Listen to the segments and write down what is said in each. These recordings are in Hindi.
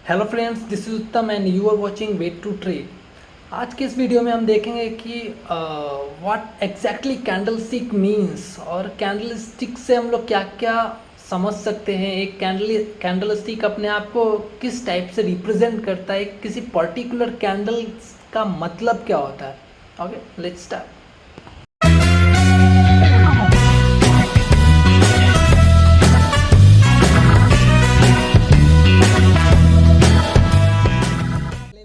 Hello friends, this is Uttam and you are watching wait to trade. आज के इस वीडियो में हम देखेंगे कि what exactly candlestick means और कैंडल स्टिक से हम लोग क्या क्या समझ सकते हैं। एक कैंडल स्टिक अपने आप को किस टाइप से रिप्रेजेंट करता है, किसी पर्टिकुलर कैंडल का मतलब क्या होता है। Okay, let's start.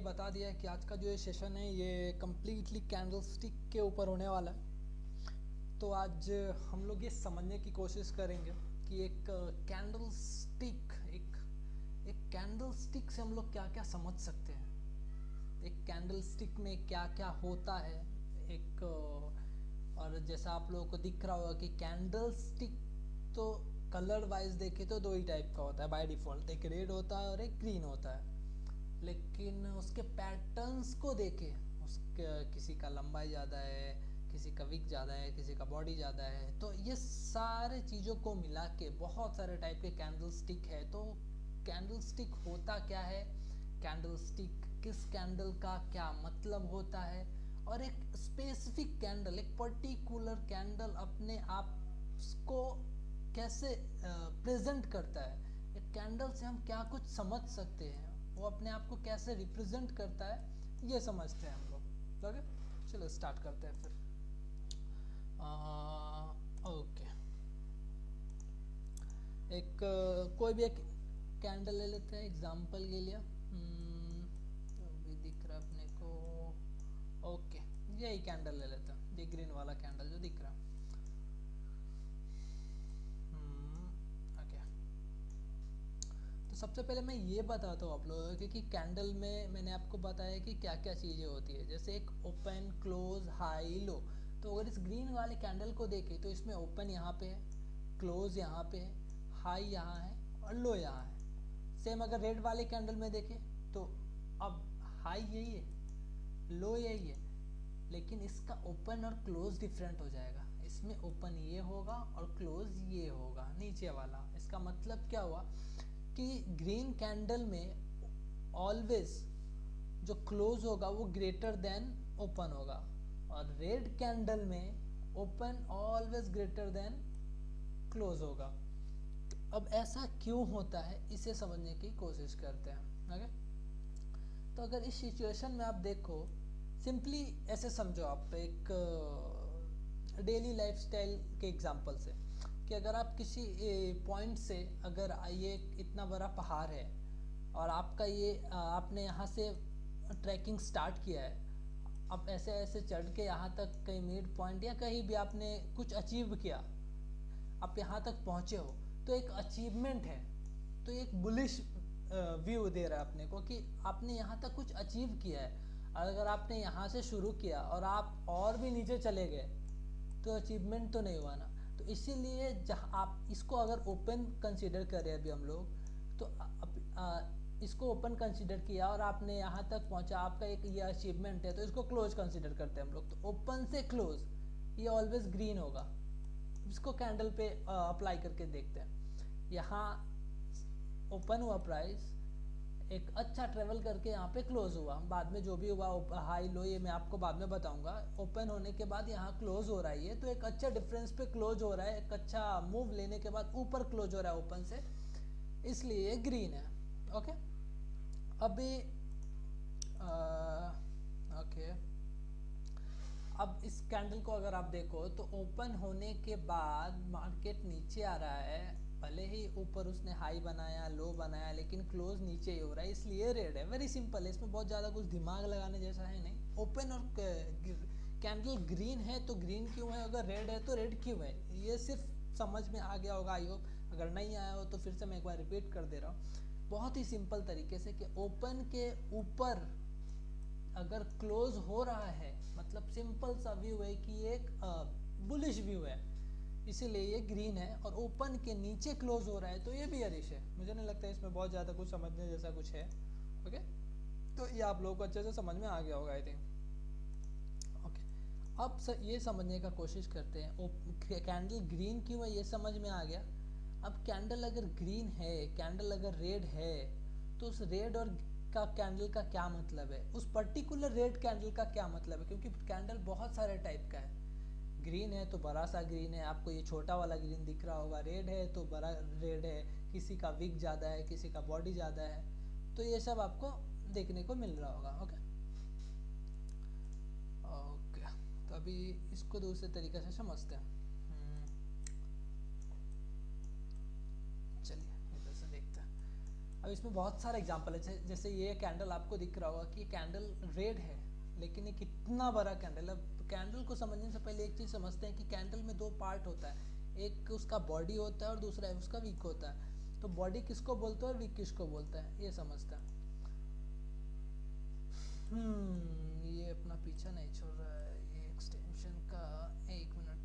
बता दिया है कि आज का जो ये सेशन है ये कम्प्लीटली कैंडल स्टिक के ऊपर होने वाला है। तो आज हम लोग ये समझने की कोशिश करेंगे कि एक कैंडल स्टिक एक कैंडल स्टिक से हम लोग क्या क्या समझ सकते हैं, एक कैंडल स्टिक में क्या क्या होता है। एक और जैसा आप लोगों को दिख रहा होगा कि कैंडल स्टिक तो कलर वाइज देखे तो दो ही टाइप का होता है बाय डिफॉल्ट, एक रेड होता है और एक ग्रीन होता है। लेकिन उसके पैटर्न्स को देखे, उसके किसी का लंबाई ज़्यादा है, किसी का विक ज़्यादा है, किसी का बॉडी ज़्यादा है, तो ये सारे चीज़ों को मिला के बहुत सारे टाइप के कैंडल स्टिक है। तो कैंडल स्टिक होता क्या है, कैंडल स्टिक किस कैंडल का क्या मतलब होता है, और एक स्पेसिफिक कैंडल, एक पर्टिकुलर कैंडल अपने आप को कैसे प्रेजेंट करता है, एक कैंडल से हम क्या कुछ समझ सकते हैं, वो अपने आप को कैसे रिप्रेजेंट करता है, ये समझते हैं हम लोग। ओके, चलो स्टार्ट करते हैं फिर। ओके, एक कोई भी एक कैंडल ले लेते हैं एग्जांपल के लिए। अभी दिख रहा है अपने को। ओके, यही कैंडल ले लेते हैं, ये ग्रीन वाला कैंडल जो दिख रहा है। तो सबसे पहले मैं ये बताता हूँ आप लोगों को कि कैंडल में मैंने आपको बताया कि क्या क्या चीज़ें होती है, जैसे एक ओपन, क्लोज, हाई, लो। तो अगर इस ग्रीन वाले कैंडल को देखें तो इसमें ओपन यहाँ पे है, क्लोज यहाँ पे है, हाई यहाँ है और लो यहाँ है। सेम अगर रेड वाले कैंडल में देखें तो अब हाई यही है, लो यही है, लेकिन इसका ओपन और क्लोज डिफरेंट हो जाएगा। इसमें ओपन ये होगा और क्लोज ये होगा नीचे वाला। इसका मतलब क्या हुआ कि ग्रीन कैंडल में ऑलवेज जो क्लोज होगा वो ग्रेटर देन ओपन होगा, और रेड कैंडल में open always greater than close होगा। अब ऐसा क्यों होता है इसे समझने की कोशिश करते हैं। ओके, तो अगर इस सिचुएशन में आप देखो, सिंपली ऐसे समझो, आप एक डेली लाइफस्टाइल के एग्जांपल से, कि अगर आप किसी पॉइंट से, अगर ये इतना बड़ा पहाड़ है और आपका ये आपने यहाँ से ट्रैकिंग स्टार्ट किया है, आप ऐसे ऐसे चढ़ के यहाँ तक कहीं मिड पॉइंट या कहीं भी आपने कुछ अचीव किया, आप यहाँ तक पहुँचे हो, तो एक अचीवमेंट है। तो एक बुलिश व्यू दे रहा है अपने को कि आपने यहाँ तक कुछ अचीव किया है। और अगर आपने यहाँ से शुरू किया और आप और भी नीचे चले गए तो अचीवमेंट तो नहीं हुआ ना। तो इसीलिए जहाँ आप इसको अगर ओपन कंसीडर करें अभी हम लोग, तो इसको ओपन कंसीडर किया और आपने यहाँ तक पहुँचा, आपका एक ये अचीवमेंट है, तो इसको क्लोज कंसीडर करते हैं हम लोग। तो ओपन से क्लोज ये ऑलवेज ग्रीन होगा। इसको कैंडल पे अप्लाई करके देखते हैं। यहाँ ओपन हुआ प्राइस, एक अच्छा ट्रेवल करके यहाँ पे क्लोज हुआ, बाद में जो भी हुआ हाई लो ये मैं आपको बाद में बताऊंगा। ओपन होने के बाद यहाँ क्लोज हो रहा है, तो एक अच्छा डिफरेंस पे क्लोज हो रहा है, एक अच्छा मूव लेने के बाद ऊपर क्लोज हो रहा है ओपन से, इसलिए ये ग्रीन है। ओके, अभी ओके, अब इस कैंडल को अगर आप देखो तो ओपन होने के बाद मार्केट नीचे आ रहा है, भले ही ऊपर उसने हाई बनाया, लो बनाया, लेकिन क्लोज नीचे ही हो रहा है, इसलिए रेड है। वेरी सिंपल है, इसमें बहुत ज़्यादा कुछ दिमाग लगाने जैसा है नहीं। ओपन और कैंडल ग्रीन है तो ग्रीन क्यों है, अगर रेड है तो रेड क्यों है, ये सिर्फ समझ में आ गया होगा आई होप। अगर नहीं आया हो तो फिर से मैं एक बार रिपीट कर दे रहा हूँ बहुत ही सिंपल तरीके से, कि ओपन के ऊपर अगर क्लोज हो रहा है, मतलब सिंपल सा व्यू है कि एक बुलिश व्यू है, इसीलिए ये ग्रीन है। और ओपन के नीचे क्लोज हो रहा है तो ये बियरिश है। मुझे नहीं लगता इसमें बहुत ज़्यादा कुछ समझने जैसा कुछ है। ओके, तो ये आप लोगों को अच्छे से समझ में आ गया होगा आई थिंक। ओके, अब ये समझने का कोशिश करते हैं कैंडल ग्रीन क्यों है, ये समझ में आ गया। अब कैंडल अगर ग्रीन है, कैंडल अगर रेड है, तो उस रेड और का कैंडल का क्या मतलब है, उस पर्टिकुलर रेड कैंडल का क्या मतलब है, क्योंकि कैंडल बहुत सारे टाइप का है। ग्रीन है तो बड़ा सा ग्रीन है, आपको ये छोटा वाला ग्रीन दिख रहा होगा। रेड है तो बड़ा रेड है, किसी का विक ज़्यादा है, किसी का बॉडी ज़्यादा है, तो ये सब आपको देखने को मिल रहा होगा। ओके ओके, तो अभी इसको दूसरे तरीके से समझते हैं। चलिए इधर से देखते हैं। अब इसमें बहुत सारे एग्जांपल है, जैसे ये कैंडल आपको दिख रहा होगा कि ये कैंडल रेड है, लेकिन ये कितना बड़ा कैंडल है। अब कैंडल को समझने से पहले एक चीज़ समझते हैं कि कैंडल में दो पार्ट होता है, एक उसका बॉडी होता है और दूसरा है उसका विक होता है। तो बॉडी किसको बोलते हैं और विक किसको बोलता है, ये समझते हैं। ये अपना पीछा नहीं छोड़ रहा है, ये एक्सटेंशन का। एक मिनट,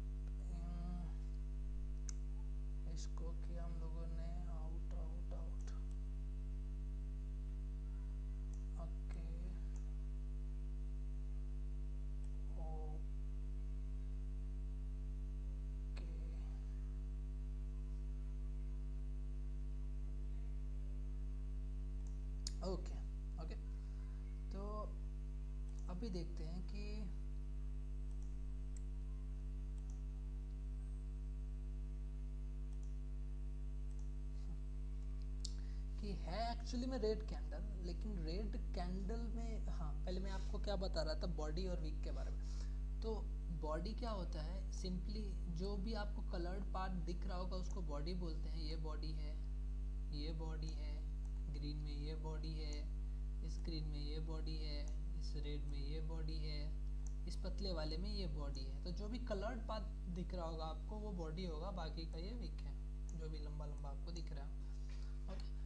इसको किया हम लोगों ने out out out. Okay okay okay okay. तो अभी देखते हैं कि है एक्चुअली में रेड कैंडल, लेकिन रेड कैंडल में, हाँ पहले मैं आपको क्या बता रहा था बॉडी और वीक के बारे में। तो बॉडी क्या होता है, सिंपली जो भी आपको कलर्ड पार्ट दिख रहा होगा उसको बॉडी बोलते हैं। ये बॉडी है, ये बॉडी है, ग्रीन में ये बॉडी है, इस ग्रीन में ये बॉडी है, इस रेड में ये बॉडी है, इस पतले वाले में ये बॉडी है। तो जो भी कलर्ड पार्ट दिख रहा होगा आपको वो बॉडी होगा, बाकी का ये वीक है, जो भी लंबा लंबा आपको दिख रहा है। ओके,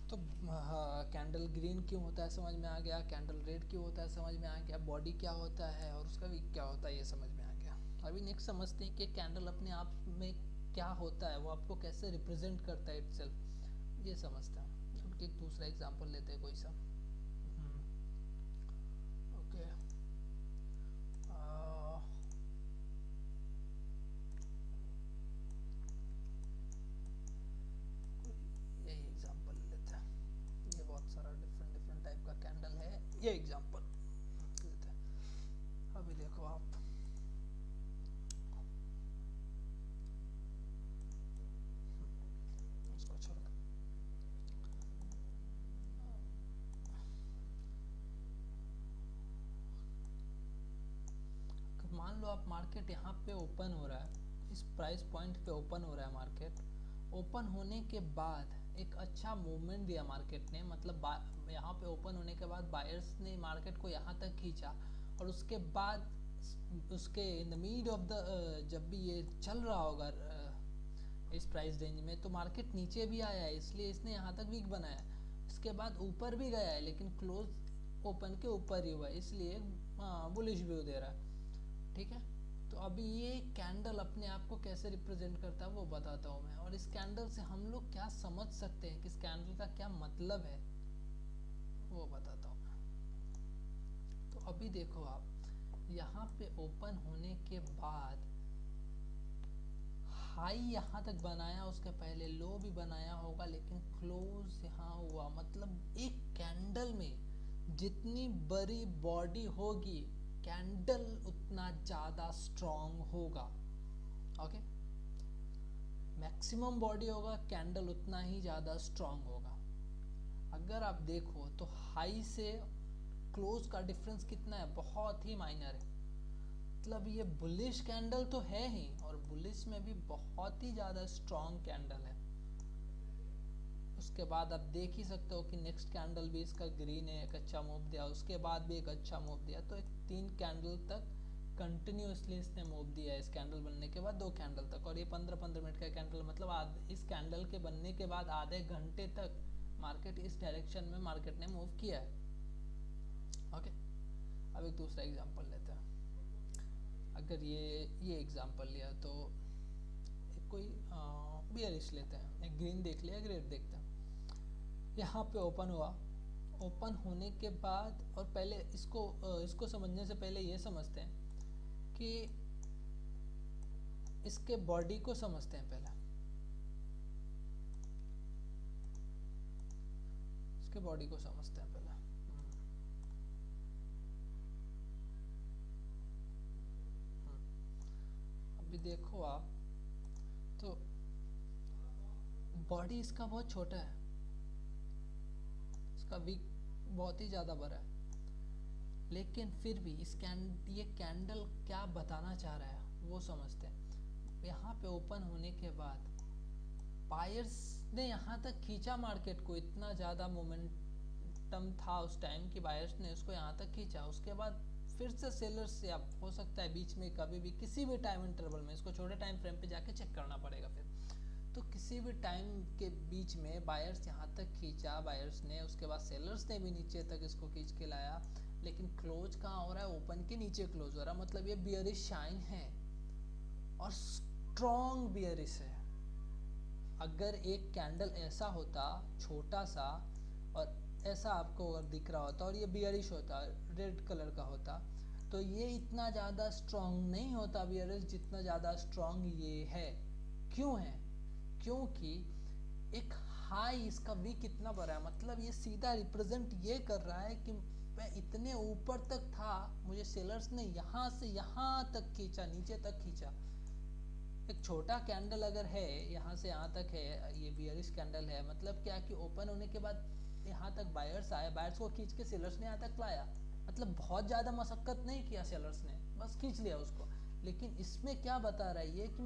तो हाँ, कैंडल ग्रीन क्यों होता है समझ में आ गया, कैंडल रेड क्यों होता है समझ में आ गया, बॉडी क्या होता है और उसका विक क्या होता है ये समझ में आ गया। अभी नेक्स्ट समझते हैं कि कैंडल अपने आप में क्या होता है, वो आपको कैसे रिप्रेजेंट करता है इटसेल्फ, ये समझते हैं। अब एक दूसरा एग्जांपल लेते हैं कोई सा। ओके, यही एग्जांपल लेते हैं। ये बहुत सारा डिफरेंट डिफरेंट टाइप का कैंडल है, ये एग्जांपल लेते हैं। अभी देखो आप, इसको छोड़ दो। मान लो आप मार्केट यहाँ पे ओपन हो रहा है, इस प्राइस पॉइंट पे ओपन हो रहा है मार्केट। ओपन होने के बाद एक अच्छा मूवमेंट दिया मार्केट ने, मतलब यहाँ पे ओपन होने के बाद बायर्स ने मार्केट को यहाँ तक खींचा, और उसके बाद उसके in the mid of the, जब भी ये चल रहा होगा इस प्राइस रेंज में, तो मार्केट नीचे भी आया है, इसलिए इसने यहाँ तक वीक बनाया। इसके बाद ऊपर भी गया है, लेकिन क्लोज ओपन के ऊपर ही हुआ है, इसलिए बुलिश व्यू दे रहा है। ठीक है, तो अभी ये कैंडल अपने आप को कैसे रिप्रेजेंट करता है वो बताता हूँ मैं, और इस कैंडल से हम लोग क्या समझ सकते हैं कि इस कैंडल का क्या मतलब है वो बताता हूँ मैं। तो अभी देखो आप, यहाँ पे ओपन होने के बाद हाई यहाँ तक बनाया, उसके पहले लो भी बनाया होगा, लेकिन क्लोज यहाँ हुआ, मतलब एक कैंडल में जितनी बड़ी बॉडी होगी कैंडल उतना ज़्यादा स्ट्रॉन्ग होगा। ओके, मैक्सिमम बॉडी होगा कैंडल उतना ही ज़्यादा स्ट्रॉन्ग होगा। अगर आप देखो तो हाई से क्लोज का डिफरेंस कितना है, बहुत ही माइनर है। मतलब ये बुलिश कैंडल तो है ही, और बुलिश में भी बहुत ही ज़्यादा स्ट्रॉन्ग कैंडल है। उसके बाद आप देख ही सकते हो कि नेक्स्ट कैंडल भी इसका ग्रीन है, एक अच्छा मूव दिया, उसके बाद भी एक अच्छा मूव दिया, तो एक 3 कैंडल तक कंटिन्यूसली इसने मूव दिया इस कैंडल बनने के बाद 2 कैंडल तक। और ये 15-15 मिनट का कैंडल, मतलब इस कैंडल के बनने के बाद आधे घंटे तक मार्केट इस डायरेक्शन में मार्केट ने मूव किया है। ओके, अब एक दूसरा एग्जांपल लेते हैं। अगर ये एग्जांपल लिया तो एक कोई बियरिश लेते हैं, एक ग्रीन देख लिया, एक रेड देखते हैं। यहाँ पे ओपन हुआ, ओपन होने के बाद, और पहले इसको समझने से पहले ये समझते हैं कि इसके बॉडी को समझते हैं पहले। इसके बॉडी को समझते हैं पहले। अभी देखो आप, तो बॉडी इसका बहुत छोटा है, इसका वीक बहुत ही ज़्यादा बड़ा है, लेकिन फिर भी ये कैंडल क्या बताना चाह रहा है वो समझते हैं। यहाँ पे ओपन होने के बाद बायर्स ने यहाँ तक खींचा मार्केट को, इतना ज़्यादा मोमेंटम था उस टाइम कि बायर्स ने उसको यहाँ तक खींचा। उसके बाद फिर से सेलर्स से अब हो सकता है बीच में कभी भी किसी भी टाइम इंटरवल में, इसको छोटे टाइम फ्रेम पे जाके चेक करना पड़ेगा फिर, तो किसी भी टाइम के बीच में बायर्स यहाँ तक खींचा बायर्स ने, उसके बाद सेलर्स ने भी नीचे तक इसको खींच के लाया, लेकिन क्लोज कहाँ हो रहा है, ओपन के नीचे क्लोज हो रहा है। मतलब ये बियरिश शाइन है और स्ट्रॉन्ग बियरिश है। अगर एक कैंडल ऐसा होता छोटा सा और ऐसा आपको अगर दिख रहा होता और ये बियरिश होता, रेड कलर का होता, तो ये इतना ज़्यादा स्ट्रॉन्ग नहीं होता बियरिश जितना ज़्यादा स्ट्रॉन्ग ये है। क्यों है? क्योंकि एक हाई इसका वी कितना बड़ा है, मतलब ये सीधा रिप्रेजेंट ये कर रहा है कि मैं इतने ऊपर तक था, मुझे सेलर्स ने यहाँ से यहाँ तक खींचा, नीचे तक खींचा। एक छोटा कैंडल अगर है यहाँ से यहाँ तक है, ये बियरिश कैंडल है, मतलब क्या कि ओपन होने के बाद यहाँ तक बायर्स आए, बायर्स को खींच के सेलर्स ने यहाँ तक लाया। मतलब बहुत ज़्यादा मशक्कत नहीं किया सेलर्स ने, बस खींच लिया उसको। लेकिन इसमें क्या बता रहा है ये कि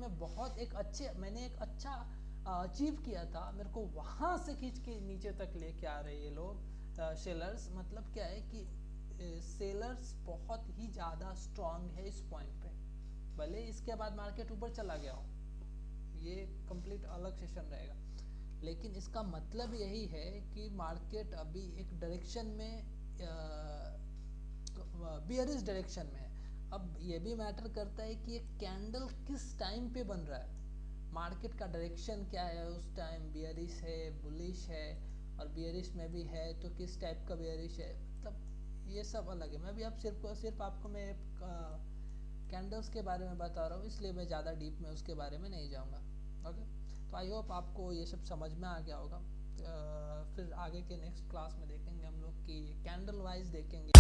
मैंने एक अच्छा अचीव किया था, मेरे को वहाँ से खींच के नीचे तक लेके आ रहे ये लोग सेलर्स। मतलब क्या है कि सेलर्स बहुत ही ज़्यादा स्ट्रांग है इस पॉइंट पे, भले इसके बाद मार्केट ऊपर चला गया हो, ये कंप्लीट अलग सेशन रहेगा, लेकिन इसका मतलब यही है कि मार्केट अभी एक डायरेक्शन में बियरिश डायरेक्शन में है। अब ये भी मैटर करता है कि ये कैंडल किस टाइम पे बन रहा है, मार्केट का डायरेक्शन क्या है उस टाइम, बियरिश है बुलिश है, और बियरिश में भी है तो किस टाइप का बियरिश है, मतलब ये सब अलग है। मैं भी अब सिर्फ आपको मैं कैंडल्स के बारे में बता रहा हूँ, इसलिए मैं ज़्यादा डीप में उसके बारे में नहीं जाऊँगा। ओके, तो आई होप आपको ये सब समझ में आ गया होगा। फिर आगे के नेक्स्ट क्लास में देखेंगे हम लोग कि कैंडल वाइज देखेंगे।